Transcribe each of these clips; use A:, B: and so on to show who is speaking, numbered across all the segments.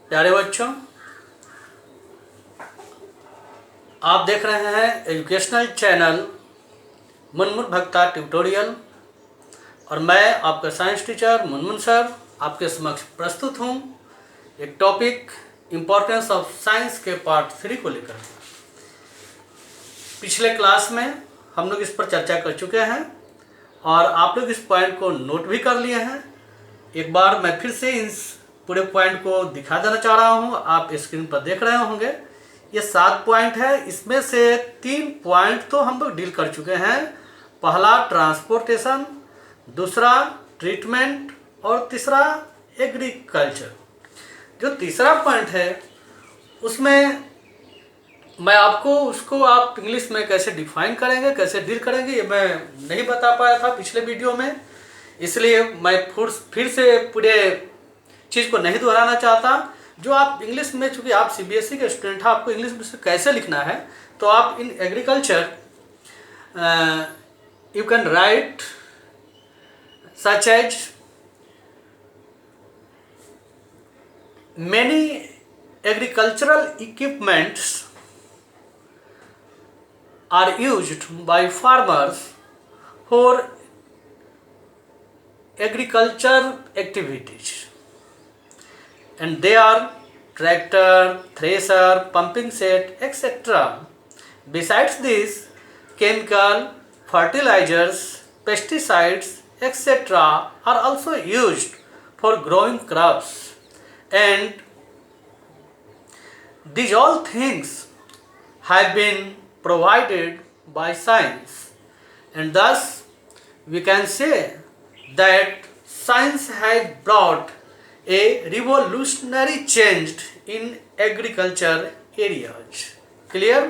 A: प्यारे बच्चों, आप देख रहे हैं एजुकेशनल चैनल मुनमुन भक्ता ट्यूटोरियल और मैं आपका साइंस टीचर मुनमुन सर आपके समक्ष प्रस्तुत हूं एक टॉपिक इम्पोर्टेंस ऑफ साइंस के पार्ट 3 को लेकर। पिछले क्लास में हम लोग इस पर चर्चा कर चुके हैं और आप लोग इस पॉइंट को नोट भी कर लिए हैं। एक बार मैं फिर से इस पूरे पॉइंट को दिखा देना चाह रहा हूं। आप स्क्रीन पर देख रहे होंगे ये 7 पॉइंट है। इसमें से 3 पॉइंट तो हम लोग डील कर चुके हैं। पहला ट्रांसपोर्टेशन, दूसरा ट्रीटमेंट और तीसरा एग्रीकल्चर। जो तीसरा पॉइंट है उसमें मैं आपको उसको आप इंग्लिश में कैसे डिफाइन करेंगे, कैसे डील करेंगे, ये मैं नहीं बता पाया था पिछले वीडियो में, इसलिए मैं फिर से पूरे चीज़ को नहीं दोहराना चाहता। जो आप इंग्लिश में, चूँकि आप सीबीएसई के स्टूडेंट हैं, आपको इंग्लिश में से कैसे लिखना है, तो आप in agriculture you can write such as many agricultural equipments are used by farmers for agriculture activities, and they are tractor, thresher, pumping set, etc. Besides this, chemical, fertilizers, pesticides, etc. are also used for growing crops. And these all things have been provided by science, and thus we can say that science has brought a revolutionary change in agriculture areas. Clear?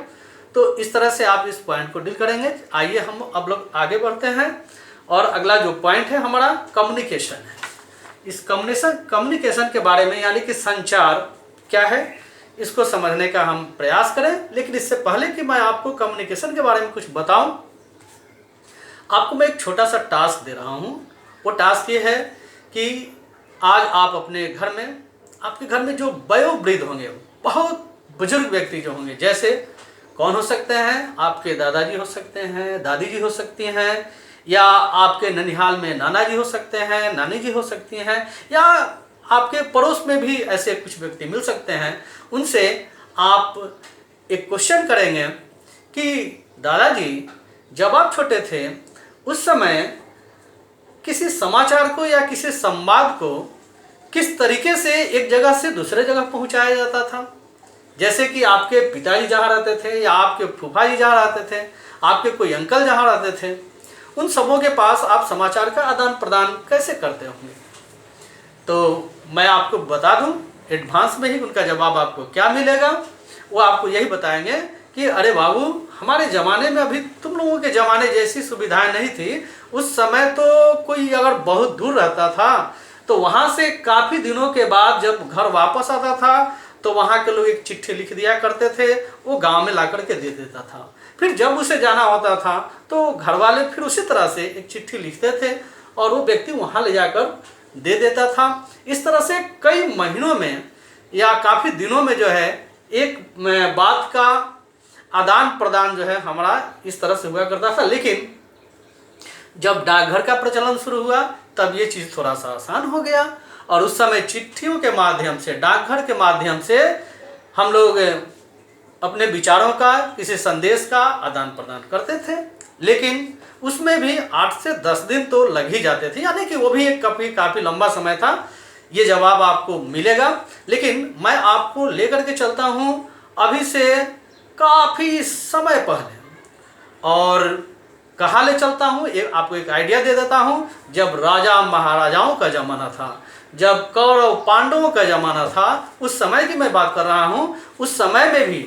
A: तो इस तरह से आप इस point को deal करेंगे। आइए हम अब लोग आगे बढ़ते हैं और अगला जो पॉइंट है हमारा कम्युनिकेशन है। इस कम्युनिकेशन के बारे में, यानी कि संचार क्या है, इसको समझने का हम प्रयास करें। लेकिन इससे पहले कि मैं आपको कम्युनिकेशन के बारे में कुछ बताऊं, आपको मैं एक छोटा सा टास्क दे रहा हूं। वो टास्क ये है कि आज आप अपने घर में, आपके घर में जो वयोवृद्ध होंगे, बहुत बुजुर्ग व्यक्ति जो होंगे, जैसे कौन हो सकते हैं, आपके दादाजी हो सकते हैं, दादी जी हो सकती हैं, या आपके ननिहाल में नाना जी हो सकते हैं, नानी जी हो सकती हैं, या आपके पड़ोस में भी ऐसे कुछ व्यक्ति मिल सकते हैं। उनसे आप एक क्वेश्चन करेंगे कि दादाजी, जब आप छोटे थे उस समय किसी समाचार को या किसी संवाद को किस तरीके से एक जगह से दूसरे जगह पहुंचाया जाता था। जैसे कि आपके पिताजी जहाँ रहते थे, या आपके फूफा जी जहाँ रहते थे, आपके कोई अंकल जहाँ रहते थे, उन सबों के पास आप समाचार का आदान प्रदान कैसे करते होंगे। तो मैं आपको बता दूं एडवांस में ही उनका जवाब आपको क्या मिलेगा। वो आपको यही बताएंगे कि अरे बाबू, हमारे ज़माने में अभी तुम लोगों के ज़माने जैसी सुविधाएं नहीं थी। उस समय तो कोई अगर बहुत दूर रहता था तो वहाँ से काफ़ी दिनों के बाद जब घर वापस आता था तो वहाँ के लोग एक चिट्ठी लिख दिया करते थे, वो गांव में ला कर के दे देता था। फिर जब उसे जाना होता था तो घर वाले फिर उसी तरह से एक चिट्ठी लिखते थे और वो व्यक्ति वहाँ ले जाकर दे देता था। इस तरह से कई महीनों में या काफ़ी दिनों में जो है एक बात का आदान प्रदान जो है हमारा इस तरह से हुआ करता था। लेकिन जब डाकघर का प्रचलन शुरू हुआ तब ये चीज़ थोड़ा सा आसान हो गया और उस समय चिट्ठियों के माध्यम से, डाकघर के माध्यम से हम लोग अपने विचारों का, किसी संदेश का आदान प्रदान करते थे। लेकिन उसमें भी 8 से 10 दिन तो लग ही जाते थे, यानी कि वो भी एक काफ़ी लंबा समय था। ये जवाब आपको मिलेगा। लेकिन मैं आपको लेकर के चलता हूँ अभी से काफ़ी समय पहले, और कहाँ ले चलता हूँ आपको एक आइडिया दे देता हूँ। जब राजा महाराजाओं का ज़माना था, जब कौरव पांडवों का ज़माना था, उस समय की मैं बात कर रहा हूँ। उस समय में भी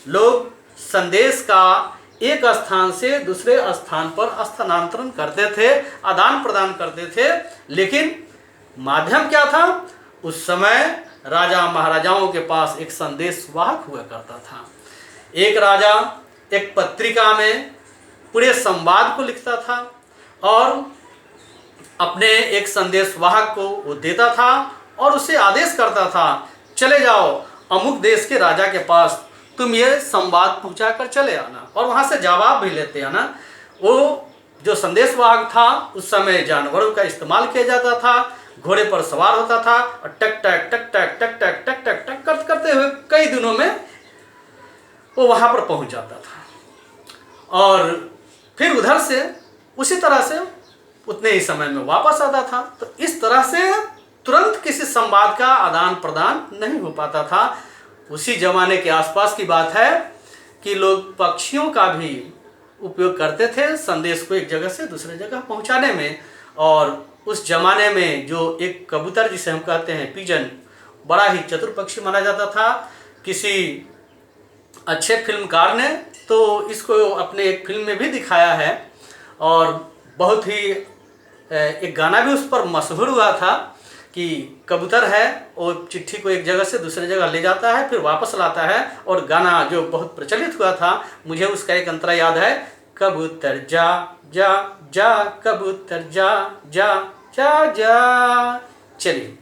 A: लोग संदेश का एक स्थान से दूसरे स्थान पर स्थानांतरण करते थे, आदान प्रदान करते थे। लेकिन माध्यम क्या था? उस समय राजा महाराजाओं के पास एक संदेश वाहक हुआ करता था। एक राजा एक पत्रिका में पूरे संवाद को लिखता था और अपने एक संदेश वाहक को वो देता था और उसे आदेश करता था, चले जाओ अमुक देश के राजा के पास, तुम ये संवाद पहुंचा कर चले आना, और वहाँ से जवाब भी लेते आना। वो जो संदेशवाहक था उस समय जानवरों का इस्तेमाल किया जाता था, घोड़े पर सवार होता था और टक टक टक टक टक टक टक टक टक करते हुए कई दिनों में वो वहाँ पर पहुँच जाता था, और फिर उधर से उसी तरह से उतने ही समय में वापस आता था। तो इस तरह से तुरंत किसी संवाद का आदान प्रदान नहीं हो पाता था। उसी जमाने के आसपास की बात है कि लोग पक्षियों का भी उपयोग करते थे संदेश को एक जगह से दूसरे जगह पहुंचाने में। और उस जमाने में जो एक कबूतर जिसे हम कहते हैं पिजन, बड़ा ही चतुर पक्षी माना जाता था। किसी अच्छे फिल्मकार ने तो इसको अपने एक फिल्म में भी दिखाया है, और बहुत ही एक गाना भी उस पर मशहूर हुआ था कि कबूतर है वो चिट्ठी को एक जगह से दूसरे जगह ले जाता है, फिर वापस लाता है। और गाना जो बहुत प्रचलित हुआ था, मुझे उसका एक अंतरा याद है, कबूतर जा जा जा कबूतर जा जा जा जा। चलिए,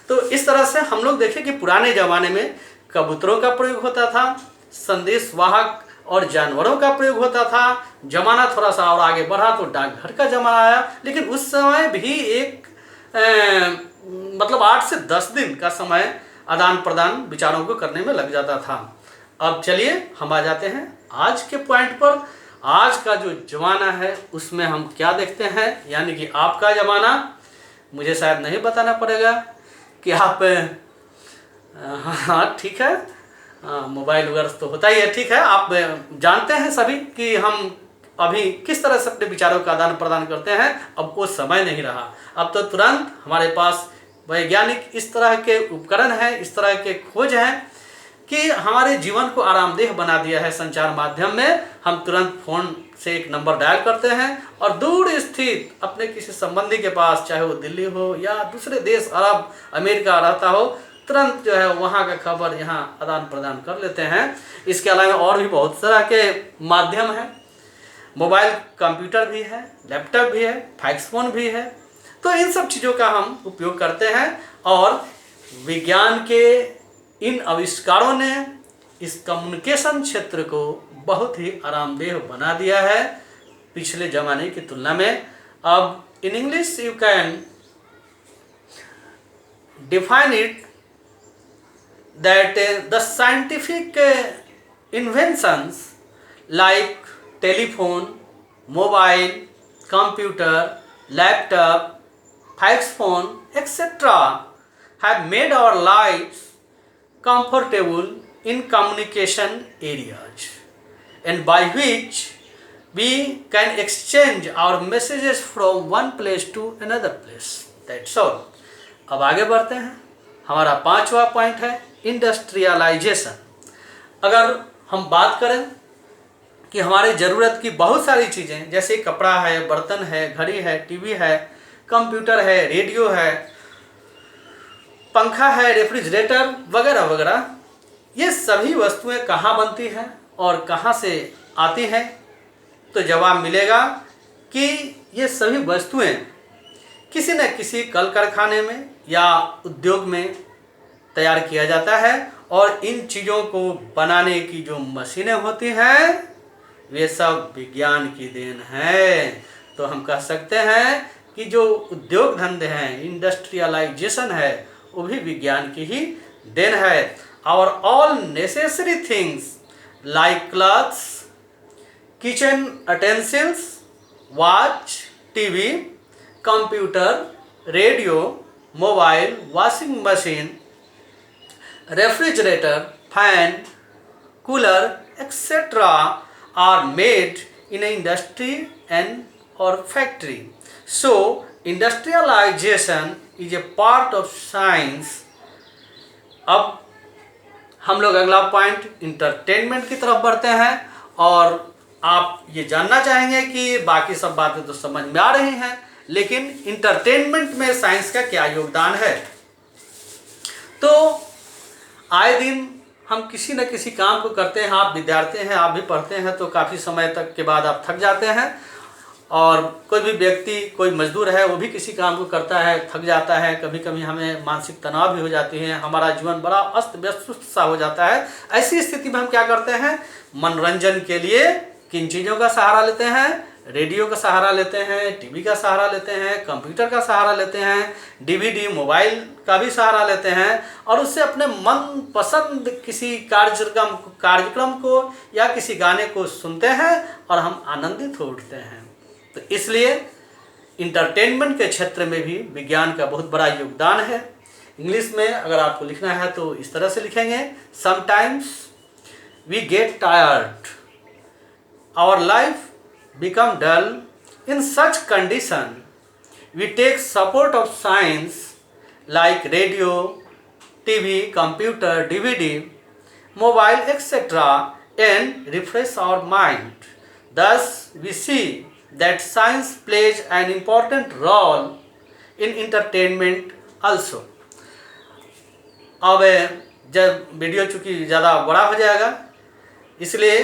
A: तो इस तरह से हम लोग देखें कि पुराने ज़माने में कबूतरों का प्रयोग होता था, संदेशवाहक और जानवरों का प्रयोग होता था। जमाना थोड़ा सा और आगे बढ़ा तो डाकघर का जमाना आया, लेकिन उस समय भी एक मतलब 8 से 10 दिन का समय आदान प्रदान विचारों को करने में लग जाता था। अब चलिए हम आ जाते हैं आज के पॉइंट पर। आज का जो ज़माना है उसमें हम क्या देखते हैं, यानी कि आपका ज़माना। मुझे शायद नहीं बताना पड़ेगा कि आप हाँ ठीक है, मोबाइल वगैरह तो होता ही है, ठीक है। आप जानते हैं सभी कि हम अभी किस तरह से अपने विचारों का आदान प्रदान करते हैं। अब वो समय नहीं रहा, अब तो तुरंत हमारे पास वैज्ञानिक इस तरह के उपकरण हैं, इस तरह के खोज हैं कि हमारे जीवन को आरामदेह बना दिया है। संचार माध्यम में हम तुरंत फ़ोन से एक नंबर डायल करते हैं और दूर स्थित अपने किसी संबंधी के पास, चाहे वो दिल्ली हो या दूसरे देश अरब अमेरिका रहता हो, तुरंत जो है वहाँ का खबर यहाँ आदान प्रदान कर लेते हैं। इसके अलावा और भी बहुत तरह के माध्यम हैं, मोबाइल कंप्यूटर भी है, लैपटॉप भी है, फैक्स फोन भी है। तो इन सब चीज़ों का हम उपयोग करते हैं, और विज्ञान के इन आविष्कारों ने इस कम्युनिकेशन क्षेत्र को बहुत ही आरामदेह बना दिया है पिछले ज़माने की तुलना में। अब in English you can define it that the scientific inventions like telephone, mobile, computer, laptop, fax phone, etc. have made our lives comfortable in communication areas, and by which we can exchange our messages from one place to another place. That's all. अब आगे बढ़ते हैं। हमारा 5वां point है industrialisation. अगर हम बात करें कि हमारे ज़रूरत की बहुत सारी चीज़ें, जैसे कपड़ा है, बर्तन है, घड़ी है, टीवी है, कंप्यूटर है, रेडियो है, पंखा है, रेफ्रिजरेटर वगैरह वगैरह, ये सभी वस्तुएं कहाँ बनती हैं और कहाँ से आती हैं, तो जवाब मिलेगा कि ये सभी वस्तुएं किसी न किसी कल कारखाने में या उद्योग में तैयार किया जाता है। और इन चीज़ों को बनाने की जो मशीनें होती हैं वे सब विज्ञान की देन है। तो हम कह सकते हैं कि जो उद्योग धंधे हैं, इंडस्ट्रियलाइजेशन है, वो भी विज्ञान की ही देन है। और all necessary things like clothes, kitchen utensils, watch, TV, computer, radio, mobile, washing machine, refrigerator, fan, cooler, etc. are made in an industry and or factory. So industrialization is a part of science. अब हम लोग अगला point entertainment की तरफ बढ़ते हैं, और आप ये जानना चाहेंगे कि बाकी सब बातें तो समझ में आ रही हैं, लेकिन इंटरटेनमेंट में साइंस का क्या योगदान है। तो आए दिन हम किसी न किसी काम को करते हैं। आप विद्यार्थी हैं, आप भी पढ़ते हैं, तो काफ़ी समय तक के बाद आप थक जाते हैं, और कोई भी व्यक्ति, कोई मजदूर है, वो भी किसी काम को करता है, थक जाता है, कभी कभी हमें मानसिक तनाव भी हो जाती है, हमारा जीवन बड़ा अस्त व्यस्त सा हो जाता है। ऐसी स्थिति में हम क्या करते हैं, मनोरंजन के लिए किन चीज़ों का सहारा लेते हैं? रेडियो का सहारा लेते हैं, टीवी का सहारा लेते हैं, कंप्यूटर का सहारा लेते हैं, डीवीडी मोबाइल का भी सहारा लेते हैं, और उससे अपने मन पसंद किसी कार्यक्रम को या किसी गाने को सुनते हैं और हम आनंदित हो उठते हैं। तो इसलिए इंटरटेनमेंट के क्षेत्र में भी विज्ञान का बहुत बड़ा योगदान है। इंग्लिश में अगर आपको लिखना है तो इस तरह से लिखेंगे, sometimes we get tired, our life become dull. In such condition, we take support of science like radio, TV, computer, DVD, mobile, etc. and refresh our mind. Thus, we see that science plays an important role in entertainment also. अब जब video चूँकि ज़्यादा बड़ा हो जाएगा, इसलिए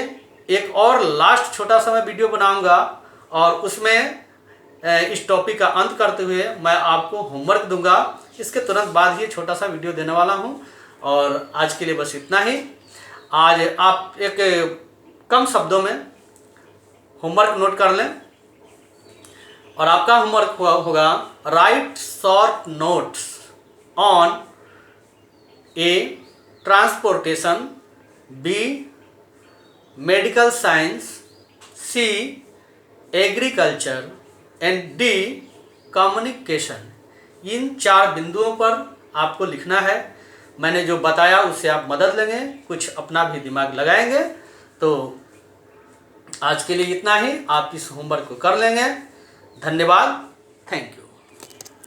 A: एक और लास्ट छोटा सा मैं वीडियो बनाऊंगा और उसमें इस टॉपिक का अंत करते हुए मैं आपको होमवर्क दूंगा। इसके तुरंत बाद ही छोटा सा वीडियो देने वाला हूं, और आज के लिए बस इतना ही। आज आप एक कम शब्दों में होमवर्क नोट कर लें, और आपका होमवर्क होगा write short notes on A transportation, B medical science, C agriculture and D communication. इन 4 बिंदुओं पर आपको लिखना है। मैंने जो बताया उससे आप मदद लेंगे, कुछ अपना भी दिमाग लगाएंगे। तो आज के लिए इतना ही, आप इस होमवर्क को कर लेंगे। धन्यवाद, थैंक यू।